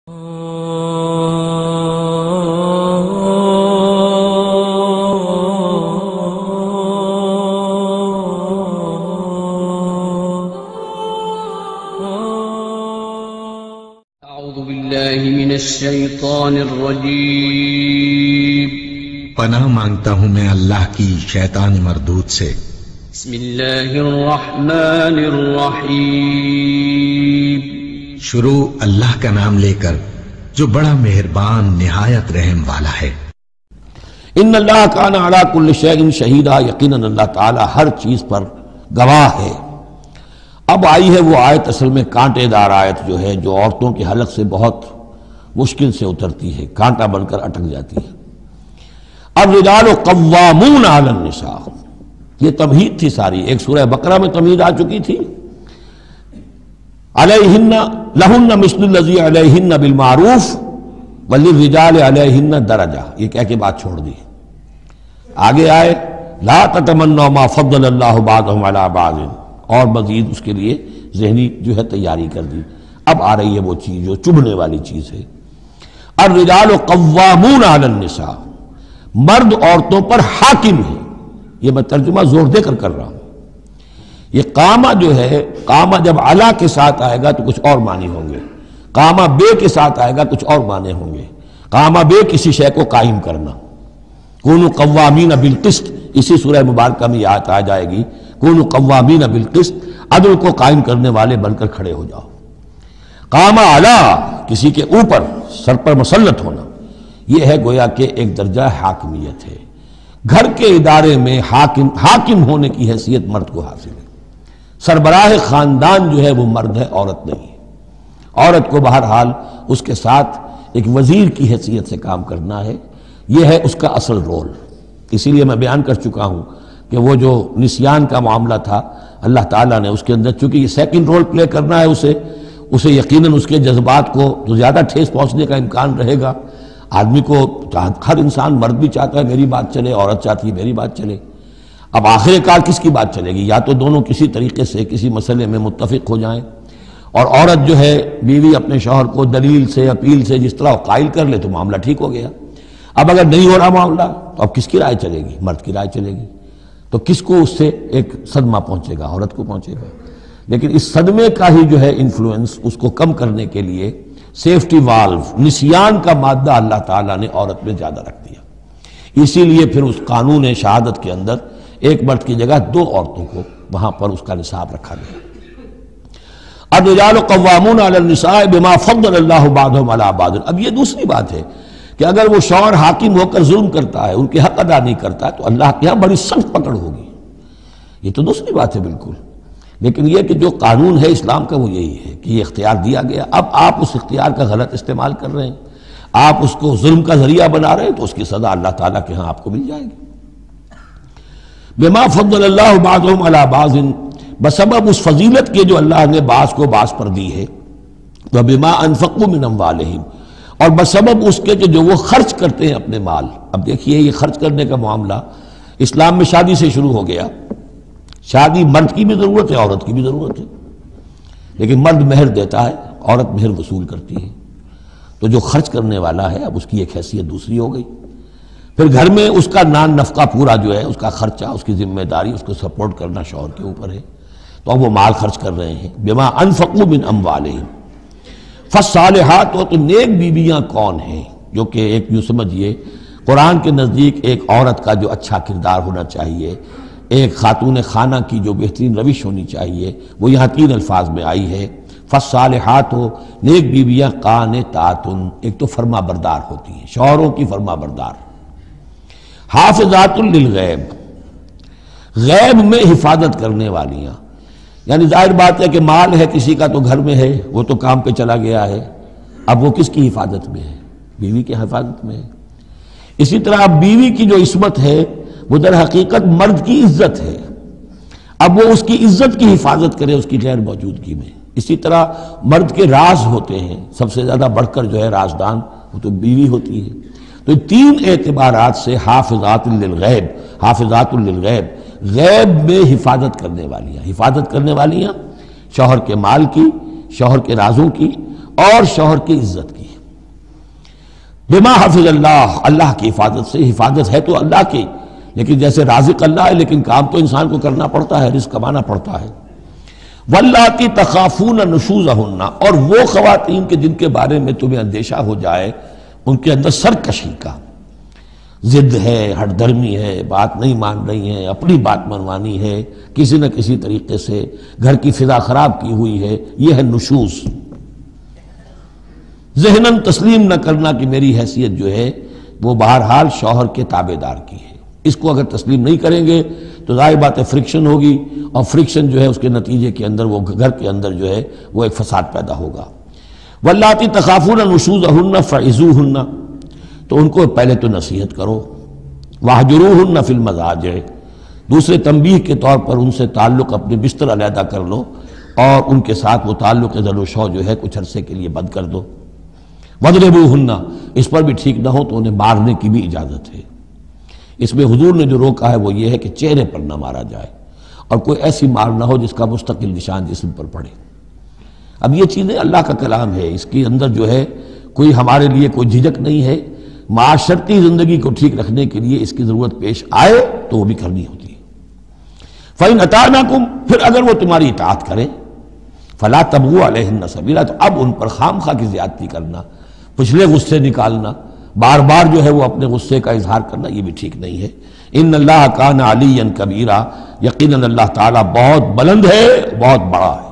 اعوذ باللہ من الشیطان الرجیم، پناہ مانگتا ہوں میں اللہ کی شیطان مردود سے۔ بسم اللہ الرحمن الرحیم، شروع اللہ کا نام لے کر جو بڑا مہربان نہایت رحم والا ہے۔ ان اللہ کان علی کل شیء شہیدا، یقیناً اللہ تعالی ہر چیز پر گواہ ہے۔ اب آئی ہے وہ آیت اصل میں کانٹے دار آیت جو ہے، جو عورتوں کے حلق سے بہت مشکل سے اترتی ہے، کانٹا بن کر اٹک جاتی ہے۔ الرجال قوامون علی النساء، یہ تمہید تھی ساری، ایک سورہ بقرہ میں تمہید آ چکی تھی، علیہن لہن مثل الذی علیہن بالمعروف وللرجال علیہن درجہ، یہ کہہ کے بات چھوڑ دی۔ آگے آئے لا تتمنوا ما فضل اللہ بعضهم علی بعض، اور مزید اس کے لیے ذہنی جو ہے تیاری کر دی۔ اب آ رہی ہے وہ چیز جو چبھنے والی چیز ہے۔ الرجال قوامون علی النساء، مرد عورتوں پر حاکم ہے۔ یہ میں ترجمہ زور دے کر رہا ہوں۔ یہ قامہ جو ہے، قامہ جب علا کے ساتھ آئے گا تو کچھ اور معنی ہوں گے، قامہ بے کے ساتھ آئے گا کچھ اور معنی ہوں گے۔ قامہ بے کسی شے کو قائم کرنا، کونوا قوامین بالقسط، اسی سورہ مبارکہ میں یہ آیت آ جائے گی، کونوا قوامین بالقسط، عدل کو قائم کرنے والے بن کر کھڑے ہو جاؤ۔ قامہ علا، کسی کے اوپر سر پر مسلط ہونا، یہ ہے گویا کہ ایک درجہ حاکمیت ہے۔ گھر کے ادارے میں حاکم ہونے کی حیثیت مرد کو حاصل ہے۔ سربراہ خاندان جو ہے وہ مرد ہے، عورت نہیں ہے۔ عورت کو بہرحال اس کے ساتھ ایک وزیر کی حیثیت سے کام کرنا ہے، یہ ہے اس کا اصل رول۔ اسی لیے میں بیان کر چکا ہوں کہ وہ جو نسیان کا معاملہ تھا، اللہ تعالیٰ نے اس کے اندر چونکہ یہ سیکنڈ رول پلے کرنا ہے اسے یقیناً اس کے جذبات کو تو زیادہ ٹھیس پہنچنے کا امکان رہے گا۔ آدمی کو ہر انسان، مرد بھی چاہتا ہے میری بات چلے، عورت چاہتی ہے میری بات چلے۔ اب آخر کار کس کی بات چلے گی؟ یا تو دونوں کسی طریقے سے کسی مسئلے میں متفق ہو جائیں، اور عورت جو ہے بیوی اپنے شوہر کو دلیل سے، اپیل سے جس طرح قائل کر لے تو معاملہ ٹھیک ہو گیا۔ اب اگر نہیں ہو رہا معاملہ تو اب کس کی رائے چلے گی؟ مرد کی رائے چلے گی۔ تو کس کو اس سے ایک صدمہ پہنچے گا؟ عورت کو پہنچے گا۔ لیکن اس صدمے کا ہی جو ہے انفلوئنس، اس کو کم کرنے کے لیے سیفٹی والو، نسیان کا مادہ اللہ تعالیٰ نے عورت میں زیادہ رکھ دیا۔ اسی لیے پھر اس قانون شہادت کے اندر ایک مرد کی جگہ 2 عورتوں کو وہاں پر اس کا نصاب رکھا گیا۔ الرجال قوامون علی النساء بما فضل اللہ بعضهم علی بعض۔ اب یہ دوسری بات ہے کہ اگر وہ شوہر حاکم ہو کر ظلم کرتا ہے، ان کے حق ادا نہیں کرتا ہے، تو اللہ کے یہاں بڑی سخت پکڑ ہوگی۔ یہ تو دوسری بات ہے بالکل، لیکن یہ کہ جو قانون ہے اسلام کا وہ یہی ہے کہ یہ اختیار دیا گیا۔ اب آپ اس اختیار کا غلط استعمال کر رہے ہیں، آپ اس کو ظلم کا ذریعہ بنا رہے ہیں، تو اس کی سزا اللہ تعالیٰ کے ہاں آپ کو مل جائے گی۔ بما فضل اللہ بعضهم علی بعض، بسبب اس فضیلت کے جو اللہ نے بعض کو بعض پر دی ہے، وبما انفقوا من اموالہم، اور بسبب اس کے کہ جو وہ خرچ کرتے ہیں اپنے مال۔ اب دیکھیے یہ خرچ کرنے کا معاملہ اسلام میں شادی سے شروع ہو گیا۔ شادی مرد کی بھی ضرورت ہے، عورت کی بھی ضرورت ہے، لیکن مرد مہر دیتا ہے، عورت مہر وصول کرتی ہے۔ تو جو خرچ کرنے والا ہے اب اس کی ایک حیثیت دوسری ہو گئی۔ پھر گھر میں اس کا نان نفقہ پورا جو ہے، اس کا خرچہ، اس کی ذمہ داری، اس کو سپورٹ کرنا شوہر کے اوپر ہے، تو اب وہ مال خرچ کر رہے ہیں۔ بما انفقوا من اموالہم، فالصالحات، تو نیک بیویاں کون ہیں؟ جو کہ ایک یوں سمجھیے قرآن کے نزدیک ایک عورت کا جو اچھا کردار ہونا چاہیے، ایک خاتون خانہ کی جو بہترین روش ہونی چاہیے، وہ یہاں 3 الفاظ میں آئی ہے۔ فالصالحات، نیک بیویاں قانتات، ایک تو فرما بردار ہوتی ہیں، شوہروں کی فرما بردار۔ حافظات للغیب، غیب میں حفاظت کرنے والیاں، یعنی ظاہر بات ہے کہ مال ہے کسی کا تو گھر میں ہے، وہ تو کام پہ چلا گیا ہے، اب وہ کس کی حفاظت میں ہے؟ بیوی کی حفاظت میں ہے۔ اسی طرح اب بیوی کی جو عصمت ہے وہ در حقیقت مرد کی عزت ہے، اب وہ اس کی عزت کی حفاظت کرے اس کی غیر موجودگی میں۔ اسی طرح مرد کے راز ہوتے ہیں، سب سے زیادہ بڑھ کر جو ہے رازدان وہ تو بیوی ہوتی ہے۔ تو 3 اعتبارات سے حافظات للغیب، حافظات للغیب، غیب میں حفاظت کرنے والیاں، حفاظت کرنے والیاں شوہر کے مال کی، شوہر کے رازوں کی اور شوہر کی عزت کی۔ بما حفظ اللہ، اللہ کی حفاظت سے، حفاظت ہے تو اللہ کی، لیکن جیسے رازق اللہ ہے لیکن کام تو انسان کو کرنا پڑتا ہے، رزق کمانا پڑتا ہے۔ واللاتی تخافون نشوزہن، اور وہ خواتین کے جن کے بارے میں تمہیں اندیشہ ہو جائے ان کے اندر سرکشی کا، ضد ہے، ہٹ دھرمی ہے، بات نہیں مان رہی ہیں، اپنی بات منوانی ہے، کسی نہ کسی طریقے سے گھر کی فضا خراب کی ہوئی ہے، یہ ہے نشوز۔ ذہناً تسلیم نہ کرنا کہ میری حیثیت جو ہے وہ بہرحال شوہر کے تابع دار کی ہے، اس کو اگر تسلیم نہیں کریں گے تو ظاہر بات ہے فرکشن ہوگی، اور فرکشن جو ہے اس کے نتیجے کے اندر وہ گھر کے اندر جو ہے وہ ایک فساد پیدا ہوگا۔ واللاتی تخافون نشوزہن فعظوہن، تو ان کو پہلے تو نصیحت کرو، واہجروہن فی المضاجع، دوسرے تنبیہ کے طور پر ان سے تعلق اپنے بستر علیحدہ کر لو، اور ان کے ساتھ وہ تعلق ذل و شو جو ہے کچھ عرصے کے لیے بند کر دو۔ وَاضْرِبُوهُنَّ، اس پر بھی ٹھیک نہ ہو تو انہیں مارنے کی بھی اجازت ہے۔ اس میں حضور نے جو روکا ہے وہ یہ ہے کہ چہرے پر نہ مارا جائے، اور کوئی ایسی مار نہ ہو جس کا مستقل نشان جسم پر پڑے۔ اب یہ چیزیں اللہ کا کلام ہے، اس کے اندر جو ہے کوئی ہمارے لیے کوئی جھجک نہیں ہے، معاشرتی زندگی کو ٹھیک رکھنے کے لیے اس کی ضرورت پیش آئے تو وہ بھی کرنی ہوتی ہے۔ فَإِنْ أَطَعْنَكُمْ، پھر اگر وہ تمہاری اطاعت کریں، فَلَا تَبْغُوا عَلَيْهِنَّ سَبِيلًا، تو اب ان پر خام خواہ کی زیادتی کرنا، پچھلے غصے نکالنا، بار بار جو ہے وہ اپنے غصے کا اظہار کرنا، یہ بھی ٹھیک نہیں ہے۔ ان اللہ کان علیٰ کبیرہ، یقیناً اللہ تعالیٰ بہت بلند ہے، بہت بڑا ہے۔